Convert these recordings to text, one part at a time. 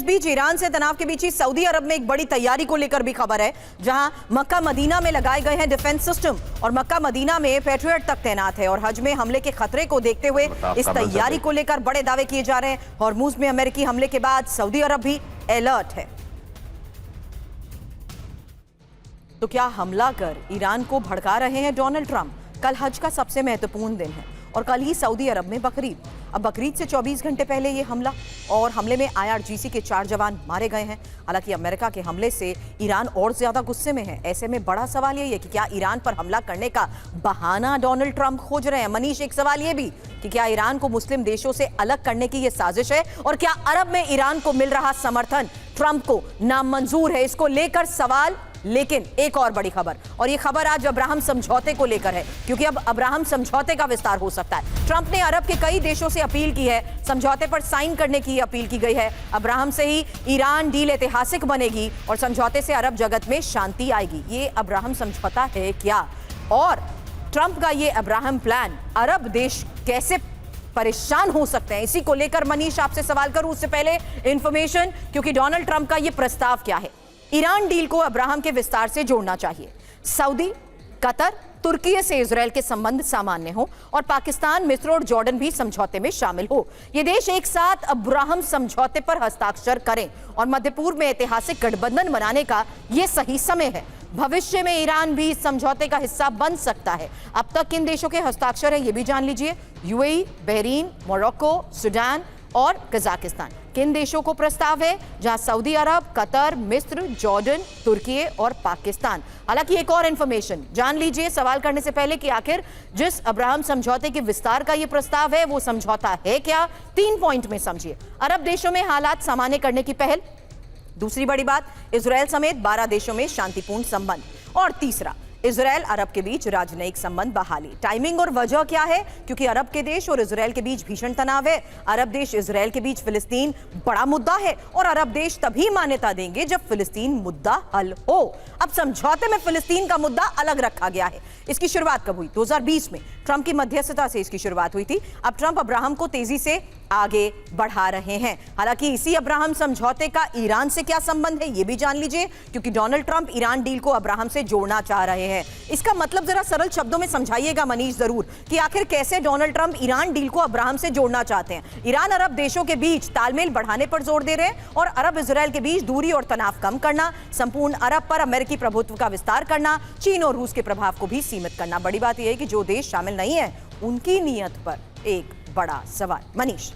इस बीच ईरान से तनाव के बीच ही सऊदी अरब में एक बड़ी तैयारी को लेकर भी खबर है, जहां मक्का मदीना में लगाए गए हैं डिफेंस सिस्टम और मक्का मदीना में पैट्रियट तक तैनात है। और हज में हमले के खतरे को देखते हुए इस तैयारी को लेकर बड़े दावे किए जा रहे हैं। हॉर्मुज में अमेरिकी हमले के बाद सऊदी अरब भी अलर्ट है। तो क्या हमला कर ईरान को भड़का रहे हैं डोनाल्ड ट्रंप? कल हज का सबसे महत्वपूर्ण दिन है और कल ही सऊदी अरब में बकरीद। अब बकरीद से 24 घंटे पहले ये हमला और हमले में IRGC के 4 जवान मारे गए हैं। हालांकि अमेरिका के हमले से ईरान और ज्यादा गुस्से में है। ऐसे में बड़ा सवाल ये है कि क्या ईरान पर हमला करने का बहाना डोनाल्ड ट्रंप खोज रहे हैं? मनीष, एक सवाल ये भी कि क्या ईरान को मुस्लिम देशों से अलग करने की ये साजिश है और क्या अरब में ईरान को मिल रहा समर्थन ट्रंप को नामंजूर है? इसको लेकर सवाल। लेकिन एक और बड़ी खबर, और ये खबर आज अब्राहम समझौते को लेकर है, क्योंकि अब अब्राहम समझौते का विस्तार हो सकता है। ट्रंप ने अरब के कई देशों से अपील की है, समझौते पर साइन करने की अपील की गई है। अब्राहम से ही ईरान डील ऐतिहासिक बनेगी और समझौते से अरब जगत में शांति आएगी। ये अब्राहम समझौता है क्या? और ट्रंप का ये अब्राहम प्लान अरब देश कैसे परेशान हो सकते हैं, इसी को लेकर मनीष आपसे सवाल करूं। उससे पहले इंफॉर्मेशन, क्योंकि डोनाल्ड ट्रंप का ये प्रस्ताव क्या है? ईरान डील को अब्राहम के विस्तार से जोड़ना चाहिए। सऊदी, कतर, तुर्की से इजराइल के संबंध सामान्य हो और पाकिस्तान, मिस्र और जॉर्डन भी समझौते में शामिल हो। ये देश एक साथ अब्राहम समझौते पर हस्ताक्षर करें और मध्य पूर्व में ऐतिहासिक गठबंधन बनाने का यह सही समय है। भविष्य में ईरान भी इस समझौते का हिस्सा बन सकता है। अब तक किन देशों के हस्ताक्षर है ये भी जान लीजिए। UAE, बहरीन, मोरक्को, सूडान और कजाकिस्तान। किन देशों को प्रस्ताव है? जहां सऊदी अरब, कतर, मिस्र, जॉर्डन, तुर्की और पाकिस्तान। हालांकि एक और इंफॉर्मेशन जान लीजिए सवाल करने से पहले कि आखिर जिस अब्राहम समझौते के विस्तार का यह प्रस्ताव है वो समझौता है क्या? 3 पॉइंट में समझिए। अरब देशों में हालात सामान्य करने की पहल। दूसरी बड़ी बात, इजराइल समेत 12 देशों में शांतिपूर्ण संबंध। और तीसरा, इजराइल अरब के बीच राजनयिक संबंध बहाली। टाइमिंग और वजह क्या है? क्योंकि अरब के देश और इजराइल के बीच भीषण तनाव है। अरब देश इजराइल के बीच फिलिस्तीन बड़ा मुद्दा है और अरब देश तभी मान्यता देंगे जब फिलिस्तीन मुद्दा हल हो। अब समझौते में फिलिस्तीन का मुद्दा अलग रखा गया है। इसकी शुरुआत कब हुई? 2020 में ट्रंप की मध्यस्थता से इसकी शुरुआत हुई थी। अब ट्रंप अब्राहम को तेजी से आगे बढ़ा रहे हैं। हालांकि इसी अब्राहम समझौते का ईरान से क्या संबंध है ये भी जान लीजिए, क्योंकि डोनाल्ड ट्रंप ईरान डील को अब्राहम से जोड़ना चाह रहे हैं। इसका मतलब जरा सरल शब्दों में समझाइएगा मनीष जरूर, कि आखिर कैसे डोनाल्ड ट्रंप ईरान डील को अब्राहम से जोड़ना चाहते हैं। ईरान अरब देशों के बीच तालमेल बढ़ाने पर जोर दे रहे हैं और अरब इजराइल के बीच दूरी और तनाव कम करना, संपूर्ण अरब पर अमेरिकी प्रभुत्व का विस्तार करना, चीन और रूस के प्रभाव को भी सीमित करना। बड़ी बात यह है कि जो देश शामिल नहीं है उनकी नीयत पर एक बड़ा सवाल। मनीष,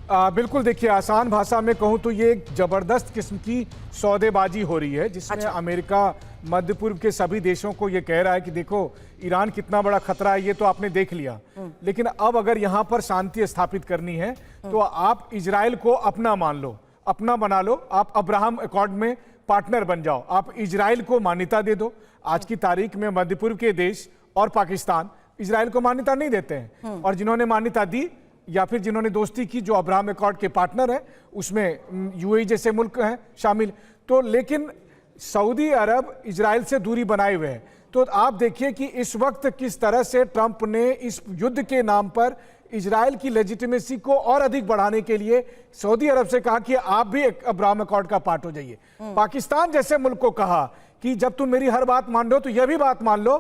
बिल्कुल, देखिए, आसान भाषा में कहूं तो ये एक जबरदस्त किस्म की सौदेबाजी हो रही है, जिसमें अमेरिका मध्य पूर्व के सभी देशों को ये कह रहा है कि देखो ईरान कितना बड़ा खतरा है, ये तो आपने देख लिया, लेकिन अब अगर यहां पर शांति स्थापित करनी है तो आप इजराइल को अपना मान लो, अपना बना लो, आप अब्राहम अकॉर्ड में पार्टनर बन जाओ, आप इजराइल को मान्यता दे दो। आज की तारीख में मध्य पूर्व के देश और पाकिस्तान इजराइल को मान्यता नहीं देते हैं, और जिन्होंने मान्यता दी या फिर जिन्होंने दोस्ती की, जो अब्राहम अकॉर्ड के पार्टनर है, उसमें UAE जैसे मुल्क हैं शामिल। तो लेकिन सऊदी अरब इजराइल से दूरी बनाए हुए है। तो आप देखिए कि इस वक्त किस तरह से ट्रंप ने इस युद्ध के नाम पर इजराइल की लेजिटिमेसी को और अधिक बढ़ाने के लिए सऊदी अरब से कहा कि आप भी अब्राहम अकॉर्ड का पार्ट हो जाइए। पाकिस्तान जैसे मुल्क को कहा कि जब तुम मेरी हर बात मान लो तो यह भी बात मान लो